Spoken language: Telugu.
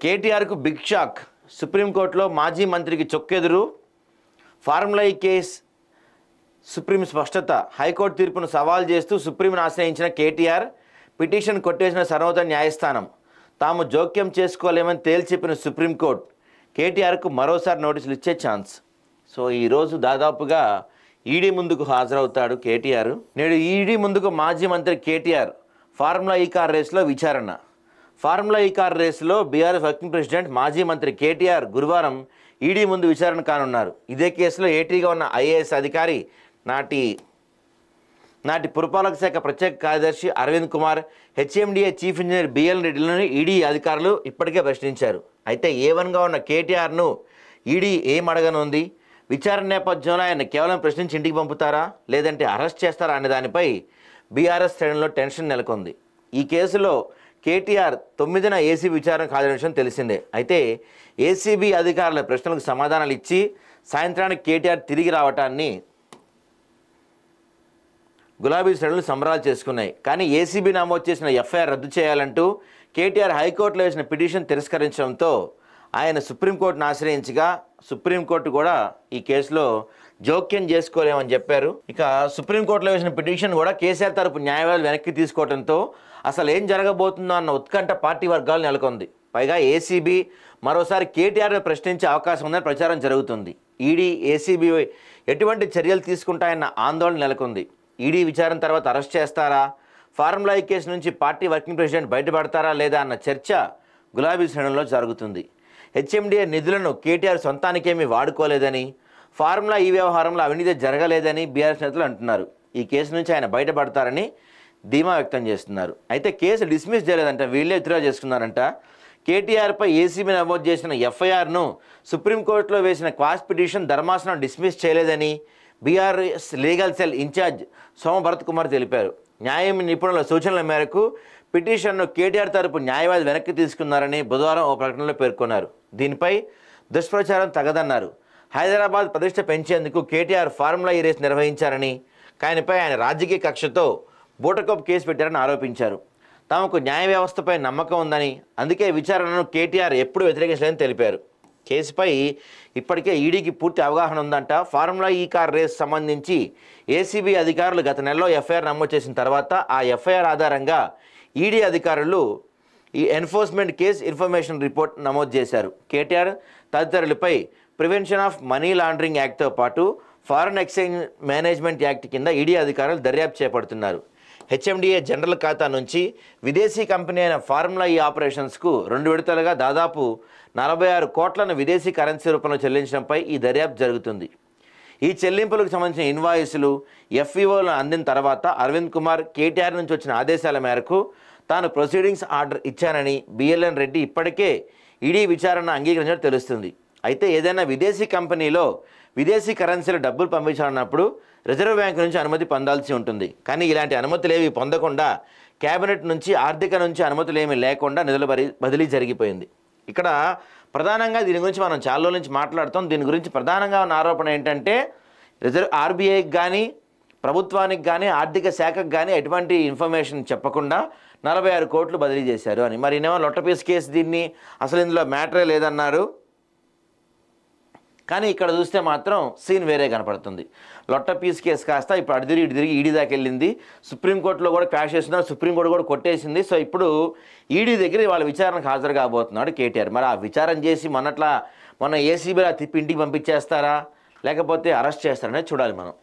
కేటీఆర్కు బిగ్ షాక్. సుప్రీంకోర్టులో మాజీ మంత్రికి చొక్కెదురు. ఫార్ములా ఈ కేస్ సుప్రీం స్పష్టత. హైకోర్టు తీర్పును సవాల్ చేస్తూ సుప్రీంను ఆశ్రయించిన కేటీఆర్ పిటిషన్ కొట్టేసిన సర్వోన్నత న్యాయస్థానం. తాము జోక్యం చేసుకోలేమని తేల్చెప్పిన సుప్రీంకోర్టు కేటీఆర్కు మరోసారి నోటీసులు ఇచ్చే ఛాన్స్. సో ఈరోజు దాదాపుగా ఈడీ ముందుకు హాజరవుతాడు కేటీఆర్. నేడు ఈడీ ముందుకు మాజీ మంత్రి కేటీఆర్. ఫార్ములా ఈ కార్ రేసులో విచారణ. ఫార్ములా ఈ కార్ రేసులో బీఆర్ఎస్ వర్కింగ్ ప్రెసిడెంట్ మాజీ మంత్రి కేటీఆర్ గురువారం ఈడీ ముందు విచారణ కానున్నారు. ఇదే కేసులో ఏటీగా ఉన్న ఐఏఎస్ అధికారి నాటి పురపాలక శాఖ ప్రత్యేక కార్యదర్శి Arvind Kumar, HMDA chief engineer BL రెడ్డిలను ఈడీ అధికారులు ఇప్పటికే ప్రశ్నించారు. అయితే A1గా ఉన్న కేటీఆర్ను ఈడీ ఏం అడగనుంది? విచారణ నేపథ్యంలో ఆయన కేవలం ప్రశ్నించి ఇంటికి పంపుతారా, లేదంటే అరెస్ట్ చేస్తారా అనే దానిపై బీఆర్ఎస్ శ్రేణుల్లో టెన్షన్ నెలకొంది. ఈ కేసులో కేటీఆర్ 9న ఏసీబీ విచారణకు హాజరైన విషయం తెలిసిందే. అయితే ఏసీబీ అధికారుల ప్రశ్నలకు సమాధానాలు ఇచ్చి సాయంత్రానికి కేటీఆర్ తిరిగి రావటాన్ని గులాబీ శ్రేణులు సంబరాలు చేసుకున్నాయి. కానీ ఏసీబీ నమోదు చేసిన ఎఫ్ఐఆర్ రద్దు చేయాలంటూ కేటీఆర్ హైకోర్టులో వేసిన పిటిషన్ తిరస్కరించడంతో ఆయన సుప్రీంకోర్టును ఆశ్రయించగా సుప్రీంకోర్టు కూడా ఈ కేసులో జోక్యం చేసుకోలేమని చెప్పారు. ఇక సుప్రీంకోర్టులో వేసిన పిటిషన్ కూడా కేసీఆర్ తరపు న్యాయవాదులు వెనక్కి తీసుకోవడంతో అసలు ఏం జరగబోతుందో అన్న ఉత్కంఠ పార్టీ వర్గాలు నెలకొంది. పైగా ఏసీబీ మరోసారి కేటీఆర్ను ప్రశ్నించే అవకాశం ఉందని ప్రచారం జరుగుతుంది. ఈడీ ఏసీబీ ఎటువంటి చర్యలు తీసుకుంటాయన్న ఆందోళన నెలకొంది. ఈడీ విచారణ తర్వాత అరెస్ట్ చేస్తారా, ఫార్ములా ఈ కేసు నుంచి పార్టీ వర్కింగ్ ప్రెసిడెంట్ బయటపడతారా లేదా అన్న చర్చ గులాబీ శ్రేణుల్లో జరుగుతుంది. హెచ్ఎండిఏ నిధులను కేటీఆర్ సొంతానికేమీ వాడుకోలేదని, ఫార్ములా ఈ వ్యవహారంలో అవినీతి జరగలేదని బీఆర్ఎస్ నేతలు అంటున్నారు. ఈ కేసు నుంచి ఆయన బయటపడతారని ధీమా వ్యక్తం చేస్తున్నారు. అయితే కేసు డిస్మిస్ చేయలేదంట, వీళ్ళే విత్డ్రా చేసుకున్నారంట. కేటీఆర్పై ఏసీబీ నమోదు చేసిన ఎఫ్ఐఆర్ను సుప్రీంకోర్టులో వేసిన క్వాష్ పిటిషన్ ధర్మాసనం డిస్మిస్ చేయలేదని BRS legal cell incharge Somabharat Kumar తెలిపారు. న్యాయ నిపుణుల సూచనల మేరకు పిటిషన్ను కేటీఆర్ తరపు న్యాయవాది వెనక్కి తీసుకున్నారని బుధవారం ఓ ప్రకటనలో పేర్కొన్నారు. దీనిపై దుష్ప్రచారం తగదన్నారు. హైదరాబాద్ ప్రతిష్ట పెంచేందుకు కేటీఆర్ ఫార్ములా ఈ రేస్ నిర్వహించారని, ఆయనపై ఆయన రాజకీయ కక్షతో బూటకప్ కేసు పెట్టారని ఆరోపించారు. తమకు న్యాయ వ్యవస్థపై నమ్మకం ఉందని, అందుకే విచారణను కేటీఆర్ ఎప్పుడు వ్యతిరేకించలేదని తెలిపారు. కేసుపై ఇప్పటికే ఈడీకి పూర్తి అవగాహన ఉందంట. ఫార్ములా ఈ కార్ రేస్ సంబంధించి ఏసీబీ అధికారులు గత నెలలో ఎఫ్ఐఆర్ నమోదు చేసిన తర్వాత ఆ ఎఫ్ఐఆర్ ఆధారంగా ఈడీ అధికారులు ఈ ఎన్ఫోర్స్మెంట్ కేస్ ఇన్ఫర్మేషన్ రిపోర్ట్ నమోదు చేశారు. కేటీఆర్ తదితరులపై ప్రివెన్షన్ ఆఫ్ మనీ లాండరింగ్ యాక్ట్తో పాటు ఫారెన్ ఎక్స్చేంజ్ మేనేజ్మెంట్ యాక్ట్ కింద ఈడీ అధికారులు దర్యాప్తు చేపడుతున్నారు. హెచ్ఎండిఏ జనరల్ ఖాతా నుంచి విదేశీ కంపెనీ అయిన ఫార్ములా ఈ ఆపరేషన్స్కు 2 విడతలుగా దాదాపు 46 కోట్లను విదేశీ కరెన్సీ రూపంలో చెల్లించడంపై ఈ దర్యాప్తు జరుగుతుంది. ఈ చెల్లింపులకు సంబంధించిన ఇన్వాయిస్లు ఎఫ్ఈఓలను అందిన తర్వాత అరవింద్ కుమార్ కేటీఆర్ నుంచి వచ్చిన ఆదేశాల మేరకు తాను ప్రొసీడింగ్స్ ఆర్డర్ ఇచ్చానని బిఎల్ఎన్ రెడ్డి ఇప్పటికే ఈడీ విచారణ అంగీకరించినట్టు తెలుస్తుంది. అయితే ఏదైనా విదేశీ కంపెనీలో విదేశీ కరెన్సీలో డబ్బులు పంపించాలన్నప్పుడు రిజర్వ్ బ్యాంక్ నుంచి అనుమతి పొందాల్సి ఉంటుంది. కానీ ఇలాంటి అనుమతులు ఏవి పొందకుండా కేబినెట్ నుంచి ఆర్థిక నుంచి అనుమతులు ఏమీ లేకుండా నిధుల బదిలీ జరిగిపోయింది. ఇక్కడ ప్రధానంగా దీని గురించి మనం చాలా రోజుల నుంచి మాట్లాడుతాం. దీని గురించి ప్రధానంగా ఉన్న ఆరోపణ ఏంటంటే ఆర్బీఐకి కానీ ప్రభుత్వానికి కానీ ఆర్థిక శాఖకు కానీ ఎటువంటి ఇన్ఫర్మేషన్ చెప్పకుండా 46 కోట్లు బదిలీ చేశారు అని. మరి ఇనేమో లొట్టపీస్ కేసు, దీన్ని అసలు ఇందులో మ్యాటరే లేదన్నారు. కానీ ఇక్కడ చూస్తే మాత్రం సీన్ వేరే కనపడుతుంది. లొట్టపీస్ కేసు కాస్త ఇప్పుడు అటు తిరిగి ఈడీ దాకా వెళ్ళింది. సుప్రీంకోర్టులో కూడా క్రాష్ చేస్తున్నారు, సుప్రీంకోర్టు కూడా కొట్టేసింది. సో ఇప్పుడు ఈడీ దగ్గర వాళ్ళ విచారణకు హాజరు కాబోతున్నాడు కేటీఆర్. మరి ఆ విచారణ చేసి మొన్న ఏసీబీలా తిప్పి ఇంటికి పంపించేస్తారా, లేకపోతే అరెస్ట్ చేస్తారనేది చూడాలి మనం.